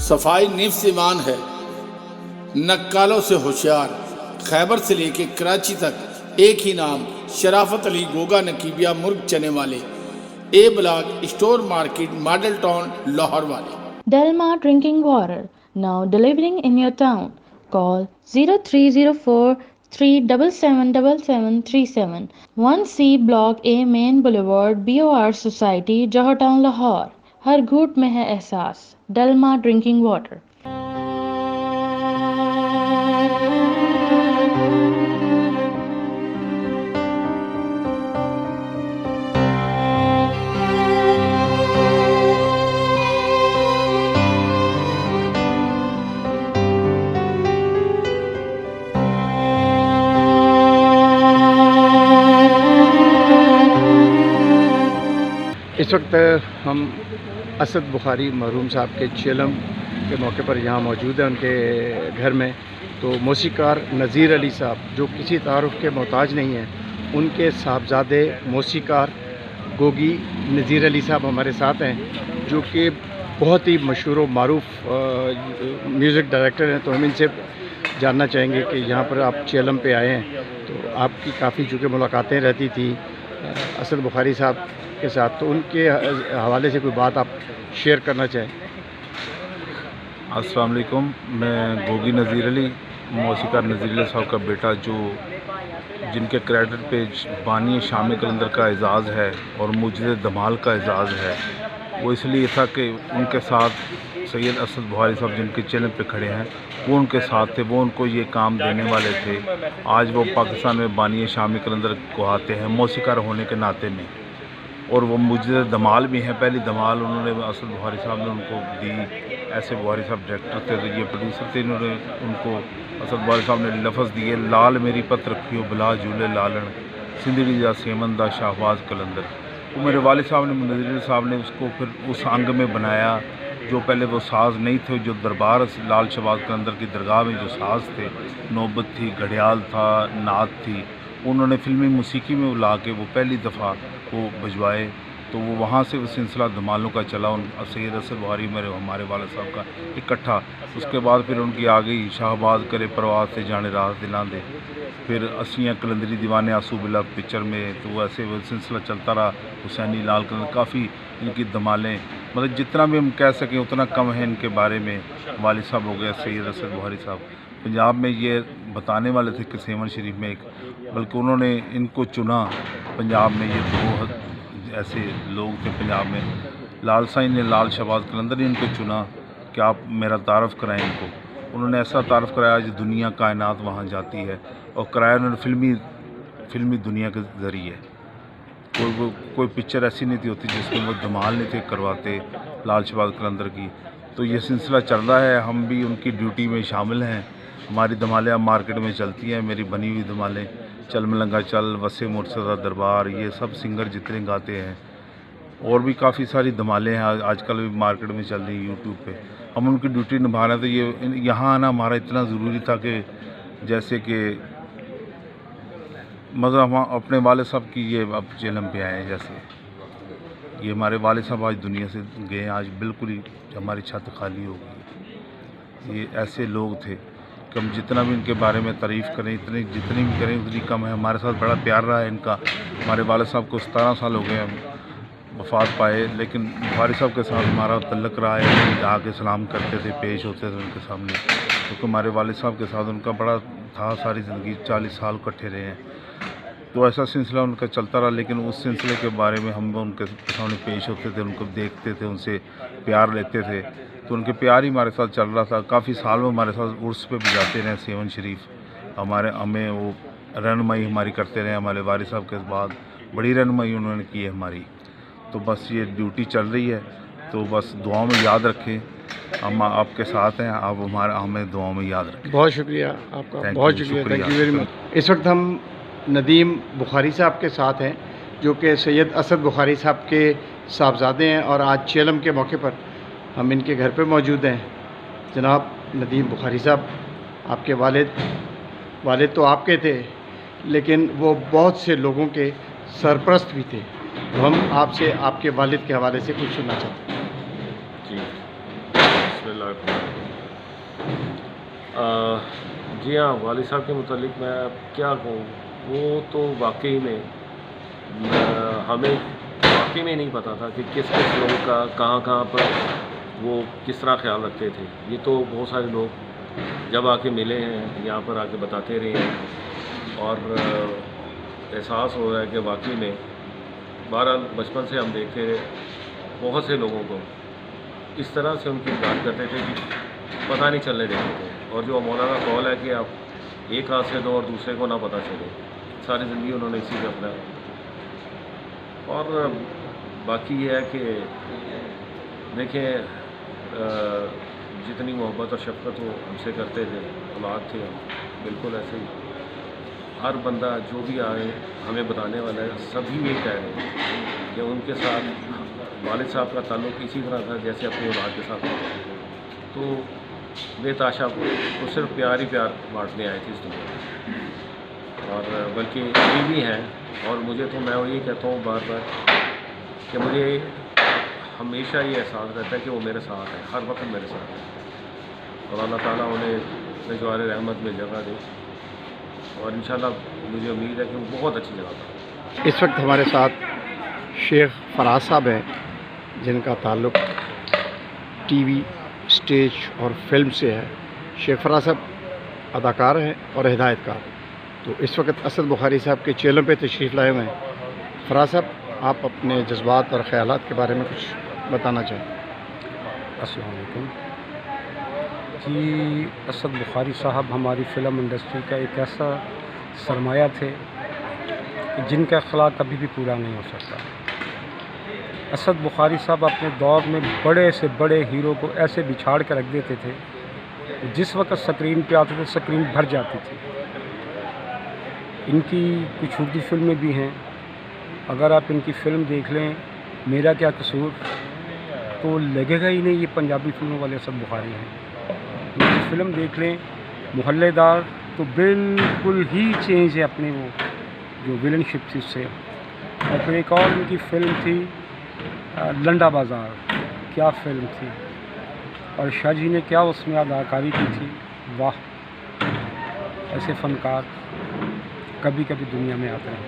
सफाई निफ्स ईमान है, नक्कालों से होशियार। खैबर से लेके कराची तक एक ही नाम, शराफत अली गोगा नकीबिया मुर्ग चने वाले, A block store market, model town, Lahore वाले। Delma Drinking Water, now delivering in your town. Call 0304 3777737, 1C Block A Main Boulevard, BOR Society, Johor Town, Lahore. हर घूट में है एहसास। डलमा ड्रिंकिंग वाटर। इस वक्त हम असद बुखारी मरहूम साहब के चेलम के मौके पर यहाँ मौजूद हैं उनके घर में। तो मौसीकार नज़ीर अली साहब, जो किसी तारुफ के मोहताज नहीं हैं, उनके साहबजादे मौसीकार गोगी नज़ीर अली साहब हमारे साथ हैं, जो कि बहुत ही मशहूर व मारूफ म्यूज़िक डायरेक्टर हैं। तो हम इनसे जानना चाहेंगे कि यहाँ पर आप चेलम पे आए हैं, तो आपकी काफ़ी चूँकि मुलाकातें रहती थी असद बुखारी साहब के साथ, तो उनके हवाले से कोई बात आप शेयर करना चाहें। अस्सलाम वालेकुम। मैं गोगी नज़ीर अली, मौसीकार नज़ीर अली साहब का बेटा, जो जिनके क्रेडिट पे बानी शामी कलंदर का एजाज़ है और मुझे धमाल का एजाज़ है, वो इसलिए था कि उनके साथ सैयद असद बुखारी साहब जिनके चैनल पे खड़े हैं, वो उनके साथ थे, वो उनको ये काम देने वाले थे। आज वो पाकिस्तान में बानी शामी कलंदर को आते हैं मौसीकार होने के नाते में, और वो मुझे धमाल भी हैं। पहली धमाल उन्होंने असद बुखारी साहब ने उनको दी। ऐसे बुखारी साहब डायरेक्टर थे, तो ये प्रोड्यूसर थे। इन्होंने उनको असद बुखारी साहब ने लफ्ज़ दिए, लाल मेरी पत रखियो बिला झूले लालन, सिंदड़ी जा सेमंदा शाहबाज कलंदर। तो मेरे वालिद साहब ने, नज़ीर साहब ने उसको फिर उस अंग में बनाया, जो पहले वो साज़ नहीं थे, जो दरबार लाल शहबाज कलंदर की दरगाह में जो साज़ थे, नौबत थी, घड़ियाल था, नात थी, उन्होंने फिल्मी मौसीकी में ला के वो पहली दफ़ा वो भिजवाए। तो वो वहाँ से वो सिलसिला धमालों का चला। उन सैयद असद बुखारी हमारे वालिद साहब का इकट्ठा। उसके बाद फिर उनकी आ गई शाहबाज करे परवाज़ से जाने राज दिलां दे, फिर असियाँ कलंदरी दीवाने आंसू बिला पिक्चर में। तो वैसे वो सिलसिला चलता रहा। हुसैनी लाल कलंदर, काफ़ी इनकी धमालें, मतलब जितना भी हम कह सकें उतना कम है इनके बारे में। वालिद साहब हो गया सैयद असद बुखारी साहब, पंजाब में ये बताने वाले थे कि सेवन शरीफ में एक, बल्कि उन्होंने इनको चुना पंजाब में। ये दो ऐसे लोग थे पंजाब में, लाल साईं ने, लाल शहबाज कलंदर ने इनको चुना कि आप मेरा तारफ़ कराएं इनको। उन्होंने ऐसा तारफ़ कराया जो दुनिया कायनात वहाँ जाती है, और कराया उन्होंने फिल्मी दुनिया के ज़रिए। कोई पिक्चर ऐसी नहीं थी होती जिसमें वो धमाल नहीं थे करवाते लाल शहबाज कलंदर की। तो ये सिलसिला चल रहा है, हम भी उनकी ड्यूटी में शामिल हैं। हमारी धमालें अब मार्केट में चलती हैं, मेरी बनी हुई धमालें, चल मलंगा चल, वसे मुर्तज़ा दरबार, ये सब सिंगर जितने गाते हैं, और भी काफ़ी सारी धमालें हैं आजकल भी मार्केट में चल रही है यूट्यूब पे। हम उनकी ड्यूटी निभा रहे हैं। तो ये यहाँ आना हमारा इतना ज़रूरी था कि जैसे कि मतलब हम अपने वाले साहब की ये अब चेलम पे आए हैं। जैसे ये हमारे वाले साहब आज दुनिया से गए, आज बिल्कुल ही हमारी छत खाली हो गई। ये ऐसे लोग थे कि हम जितना भी इनके बारे में तारीफ़ करें, जितनी भी करें उतनी कम है। हमारे साथ बड़ा प्यार रहा है इनका। हमारे वालिद साहब को 17 साल हो गए वफ़ात पाए, लेकिन बुखारी साहब के साथ हमारा तल्लक रहा है। आके सलाम करते थे, पेश होते थे उनके सामने, क्योंकि हमारे वालिद साहब के साथ उनका बड़ा था, सारी ज़िंदगी 40 साल इकट्ठे रहे हैं। तो ऐसा सिलसिला उनका चलता रहा। लेकिन उस सिलसिले के बारे में हम उनके सामने पेश होते थे, उनको देखते थे, उनसे प्यार लेते थे। तो उनके प्यार ही हमारे साथ चल रहा था। काफ़ी साल में हमारे साथ उर्स पे भी जाते रहे सेवन शरीफ, हमें वो रहनुमाई हमारी करते रहे। हमारे वालिद साहब के बाद बड़ी रहनुमाई उन्होंने की है हमारी। तो बस ये ड्यूटी चल रही है, तो बस दुआओं में याद रखें, हम आपके साथ हैं, आप हमें दुआओं में याद रखें। बहुत शुक्रिया आपका, बहुत शुक्रिया, थैंक यू वेरी मच। इस वक्त हम नदीम बुखारी साहब के साथ हैं, जो कि सैयद असद बुखारी साहब के साहबजादे हैं, और आज चेलम के मौके पर हम इनके घर पे मौजूद हैं। जनाब नदीम बुखारी साहब, आपके वालिद तो आपके थे, लेकिन वो बहुत से लोगों के सरपरस्त भी थे। तो हम आपसे आपके वालिद के हवाले से कुछ सुनना चाहते हैं। जी, जी हाँ, वालिद साहब के मुतालिक मैं क्या कहूँ, वो तो वाकई में हमें वाकई में नहीं पता था कि किस किस लोगों का कहाँ कहाँ पर वो किस तरह ख्याल रखते थे। ये तो बहुत सारे लोग जब आके मिले हैं, यहाँ पर आके बताते रहे हैं और एहसास हो रहा है कि वाकई में बहरहाल बचपन से हम देखते रहे बहुत से लोगों को इस तरह से उनकी बात करते थे कि पता नहीं चलने देते थे। और जो मौलाना कौल है कि आप एक हाथ से दो और दूसरे को ना पता चले, सारी ज़िंदगी उन्होंने इसी पे अपना। और बाकी ये है कि देखें, जितनी मोहब्बत और शफ़क़त वो हमसे करते थे, औलाद थे हम, बिल्कुल ऐसे ही हर बंदा जो भी आए हमें बताने वाला है, सभी ये कह रहे हैं कि उनके साथ वालिद साहब का ताल्लुक़ इसी तरह था जैसे अपनी औलाद के साथ था। तो बेताशा वो सिर्फ प्यार ही प्यार बांटने आए थे इस दुनिया में, और बल्कि ये भी हैं। और मुझे तो मैं यही कहता हूँ बार बार कि मुझे हमेशा ये एहसास रहता है कि वो मेरे साथ है, हर वक्त मेरे साथ है। और अल्लाह ताला उन्हें जवार रहमत में जगह दे, और इंशाल्लाह मुझे उम्मीद है कि वो बहुत अच्छी जगह पर। इस वक्त हमारे साथ शेख फराज साहब हैं, जिनका ताल्लुक़ टीवी, स्टेज और फिल्म से है। शेख फराज साहब अदाकार हैं और हिदायतकार। तो इस वक्त असद बुखारी साहब के चैनल पे तशरीफ़ लाए हुए हैं। फराज साहब, आप अपने जज्बात और ख़यालात के बारे में कुछ बताना चाहें। अस्सलाम वालेकुम जी। असद बुखारी साहब हमारी फ़िल्म इंडस्ट्री का एक ऐसा सरमाया थे जिनका अखलाक कभी भी पूरा नहीं हो सकता। असद बुखारी साहब अपने दौर में बड़े से बड़े हीरो को ऐसे बिछाड़ कर रख देते थे, जिस वक्त स्क्रीन पे आते थे स्क्रीन भर जाती थी। इनकी कुछ उर्दू फिल्में भी हैं, अगर आप इनकी फ़िल्म देख लें मेरा क्या कसूर, तो लगेगा ही नहीं ये पंजाबी फिल्मों वाले असद बुखारी हैं। इनकी फ़िल्म देख लें मोहल्लेदार, तो बिल्कुल ही चेंज है अपने वो जो विलनशिप थी उससे। और फिर एक और इनकी फ़िल्म थी लंडा बाज़ार, क्या फ़िल्म थी, और शाह जी ने क्या उसमें अदाकारी की थी, वाह। ऐसे फ़नकार कभी कभी दुनिया में आते हैं,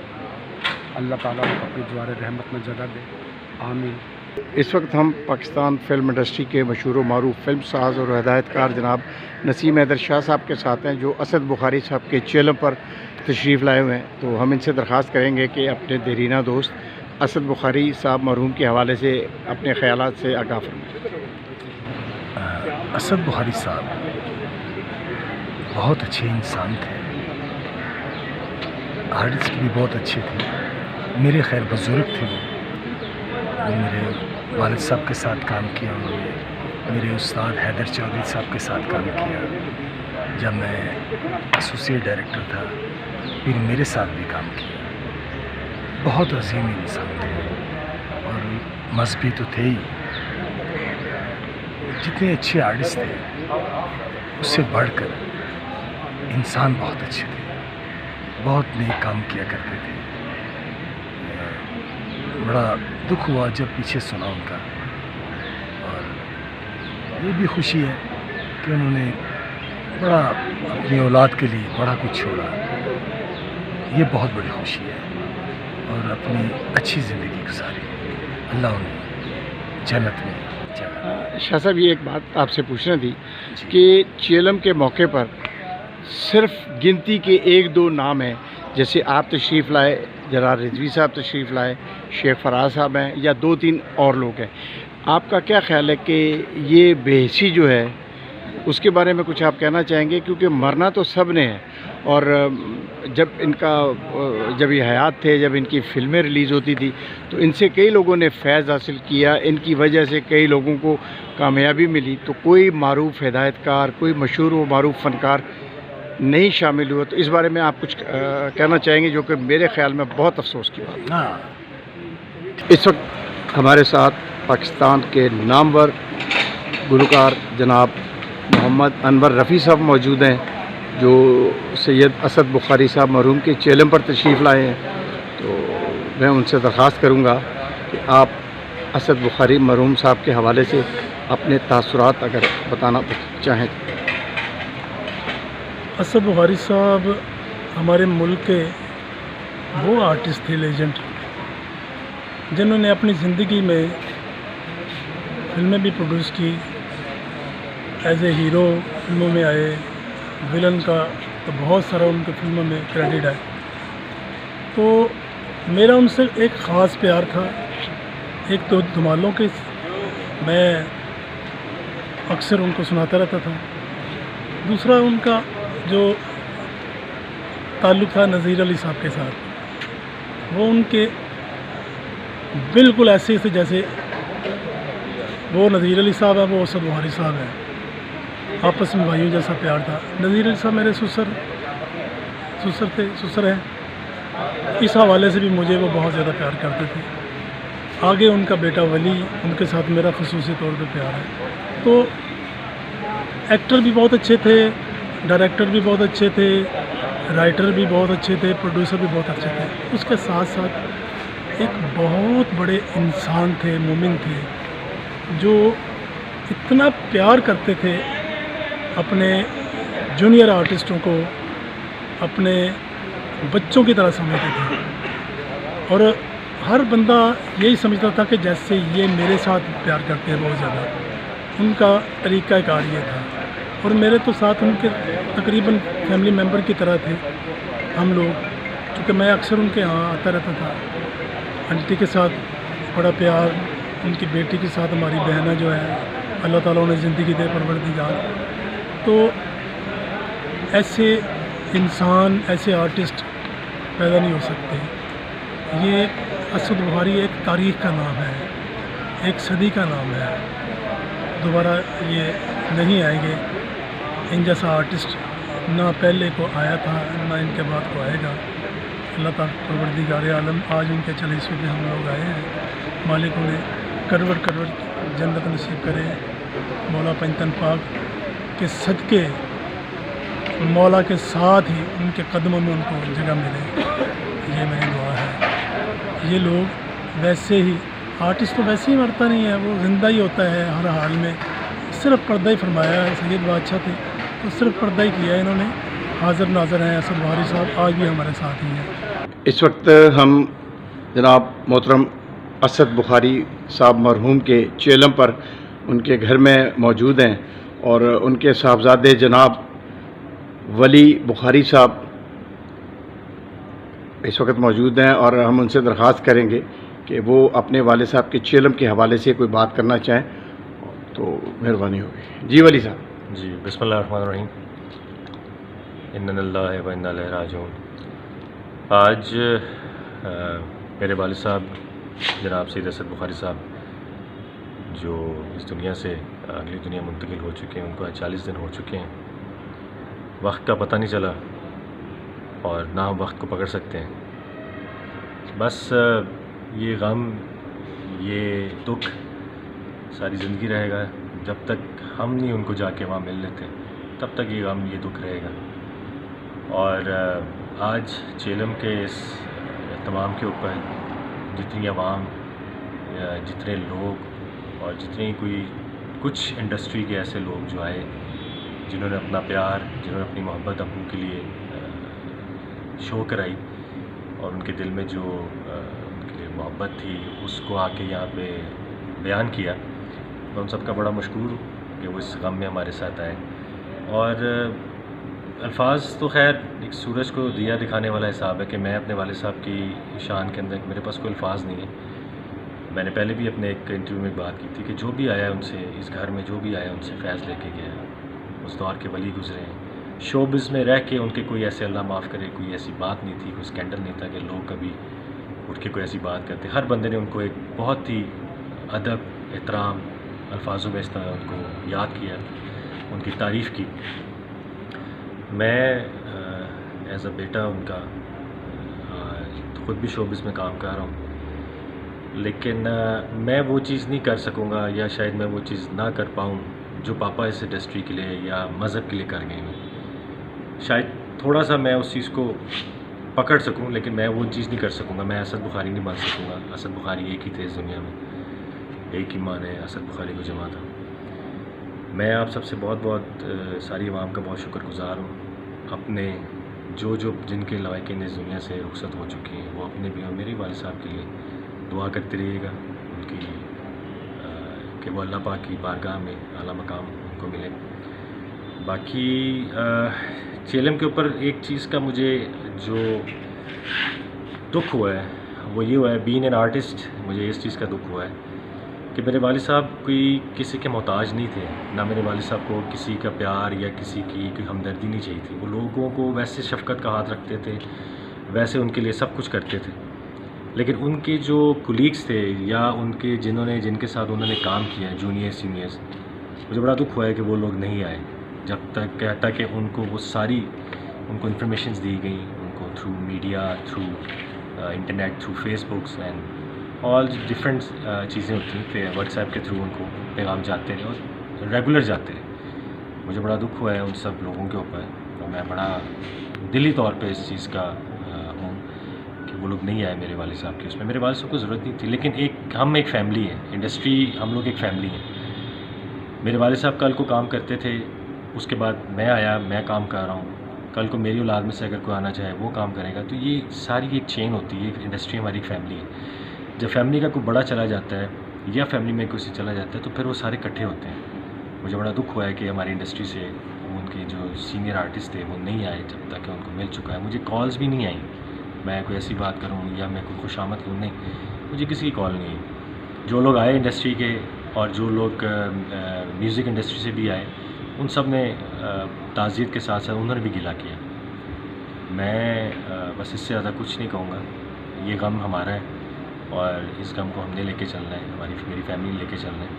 अल्लाह ताला उनको अपनी जवार रहमत में जगह दे, आमीन। इस वक्त हम पाकिस्तान फिल्म इंडस्ट्री के मशहूर व मारूफ फिल्म साज और हिदायतकार जनाब नसीम हैदर शाह साहब के साथ हैं, जो असद बुखारी साहब के चैनल पर तशरीफ़ लाए हुए हैं। तो हम इनसे दरख्वास्त करेंगे कि अपने देरीना दोस्त असद बुखारी साहब मरहूम के हवाले से अपने ख़यालात से आगाह फरमाएं। असद बुखारी साहब बहुत अच्छे इंसान थे, आर्टिस्ट भी बहुत अच्छे थे, मेरे खैर बुज़ुर्ग थे। वो मेरे वालिद साहब के साथ काम किया उन्होंने, मेरे उस्ताद हैदर चौधरी साहब के साथ काम किया जब मैं एसोसिएट डायरेक्टर था, फिर मेरे साथ भी काम किया। बहुत अजीम इंसान थे और मजहबी तो थे ही, जितने अच्छे आर्टिस्ट थे उससे बढ़कर इंसान बहुत अच्छे थे, बहुत नेक काम किया करते थे। बड़ा दुख हुआ जब पीछे सुना उनका, और ये भी खुशी है कि उन्होंने बड़ा अपनी औलाद के लिए बड़ा कुछ छोड़ा, ये बहुत बड़ी खुशी है, और अपनी अच्छी ज़िंदगी गुजारी, अल्लाह उन्हें जन्नत में जगह। शाह साहब, ये एक बात आपसे पूछना थी कि चेलम के मौके पर सिर्फ गिनती के एक दो नाम हैं, जैसे आप तशरीफ़ लाए, जनाब रिजवी साहब तशरीफ़ लाए, शेख फराज साहब हैं, या दो तीन और लोग हैं। आपका क्या ख्याल है कि ये बेहसी जो है उसके बारे में कुछ आप कहना चाहेंगे? क्योंकि मरना तो सब ने है, और जब ये हयात थे, जब इनकी फ़िल्में रिलीज़ होती थी, तो इनसे कई लोगों ने फैज़ हासिल किया, इनकी वजह से कई लोगों को कामयाबी मिली। तो कोई मारूफ हिदायतकार, कोई मशहूर व मारूफ फ़नकार नहीं शामिल हुआ, तो इस बारे में आप कुछ कहना चाहेंगे? जो कि मेरे ख़्याल में बहुत अफसोस की बात है। इस वक्त हमारे साथ पाकिस्तान के नामवर गुलकार जनाब मोहम्मद अनवर रफ़ी साहब मौजूद हैं, जो सैयद असद बुखारी साहब मरहूम के चैनल पर तशरीफ़ लाए हैं। तो मैं उनसे दरख्वास्त करूँगा कि आप असद बुखारी मरहूम साहब के हवाले से अपने तासुरात अगर बताना चाहें। असद बुखारी साहब हमारे मुल्क के वो आर्टिस्ट थे, लेजेंड, जिन्होंने अपनी ज़िंदगी में फिल्में भी प्रोड्यूस की, एज ए हीरो फिल्मों में आए, विलन का तो बहुत सारा उनके फिल्मों में क्रेडिट है। तो मेरा उनसे एक ख़ास प्यार था। एक तो धमालों के मैं अक्सर उनको सुनाता रहता था, दूसरा उनका जो ताल्लुक़ था नज़ीर अली साहब के साथ, वो उनके बिल्कुल ऐसे थे जैसे वो नज़ीर अली साहब है, वो असद बुखारी साहब है। आपस में भाइयों जैसा प्यार था। नज़ीर अली साहब मेरे ससुर हैं। इस हवाले से भी मुझे वो बहुत ज़्यादा प्यार करते थे। आगे उनका बेटा वली, उनके साथ मेरा ख़ुसूसी तौर पे प्यार है। तो एक्टर भी बहुत अच्छे थे, डायरेक्टर भी बहुत अच्छे थे, राइटर भी बहुत अच्छे थे, प्रोड्यूसर भी बहुत अच्छे थे। उसके साथ साथ एक बहुत बड़े इंसान थे, मोमिन थे, जो इतना प्यार करते थे अपने जूनियर आर्टिस्टों को, अपने बच्चों की तरह समझते थे। और हर बंदा यही समझता था कि जैसे ये मेरे साथ प्यार करते हैं बहुत ज़्यादा, उनका तरीक़ाकार ये था। और मेरे तो साथ उनके तकरीबन फैमिली मेम्बर की तरह थे हम लोग, क्योंकि मैं अक्सर उनके यहाँ आता रहता था। आंटी के साथ बड़ा प्यार, उनकी बेटी के साथ हमारी बहना जो है, अल्लाह ताला उन्हें ज़िंदगी दे, परवरदिगार। तो ऐसे इंसान, ऐसे आर्टिस्ट पैदा नहीं हो सकते। ये असद बुखारी एक तारीख़ का नाम है, एक सदी का नाम है। दोबारा ये नहीं आएंगे। इन जैसा आर्टिस्ट ना पहले को आया था, ना इनके बाद को आएगा। अल्लाह ताला परवरदिगार आलम आज उनके 40वें पे हम लोग आए हैं। मालिक उन्हें करवट करवट जन्नत नसीब करे। मौला पंजतन पाक के सदके मौला के साथ ही उनके कदमों में उनको जगह मिले, ये मेरी दुआ है। ये लोग वैसे ही, आर्टिस्ट तो वैसे ही मरता नहीं है, वो ज़िंदा ही होता है हर हाल में। सिर्फ पर्दा ही फरमाया है। सैयद बादशाह थे तो सिर्फ पर्दा ही किया है इन्होंने। हाज़िर नाज़िर हैं असद बुखारी साहब, आज भी हमारे साथ ही हैं। इस वक्त हम जनाब मोहतरम असद बुखारी साहब मरहूम के चेलम पर उनके घर में मौजूद हैं और उनके साहबजादे जनाब वली बुखारी साहब इस वक्त मौजूद हैं और हम उनसे दरख्वास्त करेंगे कि वो अपने वाले साहब के चेलम के हवाले से कोई बात करना चाहें तो मेहरबानी होगी। जी वली साहब। जी, बिस्मिल्लाहिर्रहमानिर्रहीम, इन्ना लिल्लाहि व इन्ना इलैहि राजिऊन। आज मेरे वालिद साहब जनाब सैयद असद बुखारी साहब जो इस दुनिया से अगली दुनिया मुंतकिल हो चुके हैं, उनको आज 40 दिन हो चुके हैं। वक्त का पता नहीं चला और ना हम वक्त को पकड़ सकते हैं। बस ये गम, ये दुख सारी ज़िंदगी रहेगा। जब तक हम नहीं उनको जाके वहाँ मिल लेते तब तक ये गम, ये दुख रहेगा। और आज चेलम के इस तमाम के ऊपर जितनी आवाम, जितने लोग और जितने कुछ इंडस्ट्री के ऐसे लोग जो आए, जिन्होंने अपना प्यार, जिन्होंने अपनी मोहब्बत उनके लिए शो कराई और उनके दिल में जो उनके लिए मोहब्बत थी उसको आके यहाँ पे बयान किया, मैं उन सब का बड़ा मशकूर हूँ कि वो इस गम में हमारे साथ आए। और अल्फाज तो खैर एक सूरज को दिया दिखाने वाला हिसाब है कि मैं अपने वाले साहब की शान के अंदर मेरे पास कोई अल्फाज नहीं है। मैंने पहले भी अपने एक इंटरव्यू में बात की थी कि जो भी आया उनसे, इस घर में जो भी आया उनसे फैज़ लेके गया, उस दौर के वली गुजरे हैं। शोबिज़ में रह के उनके कोई ऐसे, अल्लाह माफ़ करे, कोई ऐसी बात नहीं थी, कोई स्कैंडल नहीं था कि लोग कभी उठ के कोई ऐसी बात करते। हर बंदे ने उनको एक बहुत ही अदब, एहतराम अल्फाजों में इस तरह उनको याद किया, उनकी तारीफ़ की। मैं एज़ अ बेटा उनका ख़ुद भी शोबिज़ में काम कर रहा हूँ, लेकिन मैं वो चीज़ नहीं कर सकूँगा या शायद मैं वो चीज़ ना कर पाऊँ जो पापा इस इंडस्ट्री के लिए या मज़हब के लिए कर गए हैं। शायद थोड़ा सा मैं उस चीज़ को पकड़ सकूँ, लेकिन मैं वो चीज़ नहीं कर सकूँगा। मैं असद बुखारी नहीं बन सकूँगा। असद बुखारी एक ही थे इस दुनिया में, एक ही माँ ने असद बुखारी को जमा था। मैं आप सबसे बहुत बहुत सारी आवाम का बहुत शुक्रगुज़ार हूँ। अपने जो जिनके लायकीन इस दुनिया से रुखसत हो चुकी हैं, वो अपने भी और मेरे वालिद साहब के लिए दुआ करते रहिएगा उनकी कि वो अल्लाह पाक की बारगाह में आला मकाम उनको मिले। बाकी चेलम के ऊपर एक चीज़ का मुझे जो दुख हुआ है वो ये हुआ है, बीइंग एन आर्टिस्ट, मुझे इस चीज़ का दुख हुआ है कि मेरे वालिद साहब कोई किसी के मोहताज नहीं थे। ना मेरे वालिद साहब को किसी का प्यार या किसी की कोई हमदर्दी नहीं चाहिए थी। वो लोगों को वैसे शफ़क़त का हाथ रखते थे, वैसे उनके लिए सब कुछ करते थे। लेकिन उनके जो कुलीग्स थे या उनके जिनके साथ उन्होंने काम किया, जूनियर सीनियर्स, मुझे बड़ा दुख हुआ है कि वो लोग नहीं आए जब तक कहता कि उनको वो सारी उनको इन्फॉर्मेशंस दी गई, उनको through media, through internet, through Facebooks and all different चीज़ें होती हैं, व्हाट्सएप के थ्रू उनको पैगाम जाते रहे और रेगुलर जाते रहे। मुझे बड़ा दुख हुआ है उन सब लोगों के ऊपर और मैं बड़ा दिली तौर पे इस चीज़ का हूँ कि वो लोग नहीं आए मेरे वालिद साहब के उसमें। मेरे वालिद साहब को ज़रूरत नहीं थी, लेकिन हम एक फ़ैमिली है, इंडस्ट्री हम लोग एक फ़ैमिली है। मेरे वालिद साहब कल को काम करते थे, उसके बाद मैं आया, मैं काम कर रहा हूँ, कल को मेरी औलाद में से अगर कोई आना चाहे वो काम करेगा। तो ये सारी एक चेन होती है, इंडस्ट्री हमारी फैमिली है। जब फैमिली का कोई बड़ा चला जाता है या फैमिली में किसी चला जाता है तो फिर वो सारे इकट्ठे होते हैं। मुझे बड़ा दुख हुआ है कि हमारी इंडस्ट्री से उनके जो सीनियर आर्टिस्ट थे वो नहीं आए जब तक कि उनको मिल चुका है। मुझे कॉल्स भी नहीं आई, मैं कोई ऐसी बात करूँ या मैं कोई खुशामद करूँ, नहीं, मुझे किसी की कॉल नहीं आई। जो लोग आए इंडस्ट्री के और जो लोग म्यूज़िक इंडस्ट्री से भी आए, उन सब ने ताज़ियत के साथ साथ उन्होंने भी गिला किया। मैं बस इससे ज़्यादा कुछ नहीं कहूँगा। ये गम हमारा है और इस गम को हमने लेके चलना है, मेरी फैमिली लेके चलना है।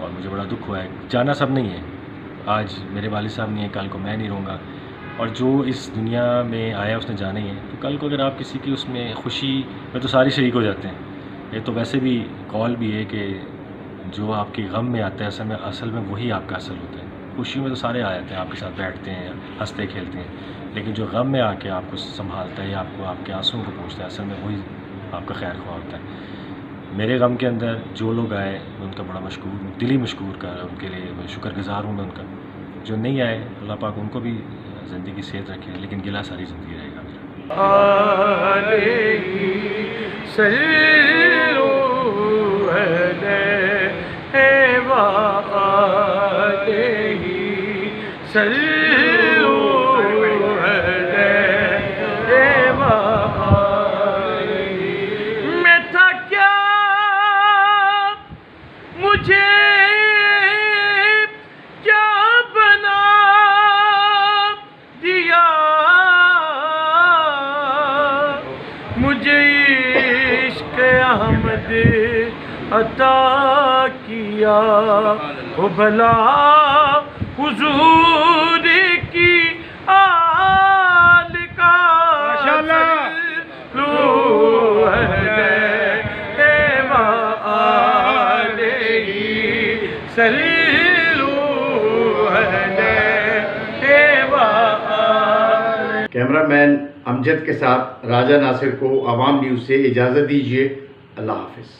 और मुझे बड़ा दुख हुआ है, जाना सब नहीं है। आज मेरे वालिद साहब नहीं है, कल को मैं नहीं रहूँगा। और जो इस दुनिया में आया उसने जाना ही है, तो कल को अगर आप किसी की उसमें खुशी में तो सारे शरीक हो जाते हैं। ये तो वैसे भी कॉल भी है कि जो आपके गम में आता है असल में वही आपका असल होता है। खुशी में तो सारे आ जाते हैं, आपके साथ बैठते हैं, हंसते खेलते हैं, लेकिन जो गम में आके आपको संभालता है या आपको आपके आंसुओं को पूछता है, असल में वही आपका खैर ख्वाह होता है। मेरे गम के अंदर जो लोग आए उनका बड़ा दिली मशकूर कर उनके लिए मैं शुक्रगुज़ार हूँ मैं उनका। जो नहीं आए अल्लाह पाक उनको भी ज़िंदगी सेहत रखे, लेकिन गिला सारी ज़िंदगी रहेगा मुझे इश्क़ अहमद अता किया वो भला हुजूर की आल का कैमरामैन अमजद के साथ राजा नासिर को अवाम न्यूज़ से इजाज़त दीजिए। अल्लाह हाफ़िज़।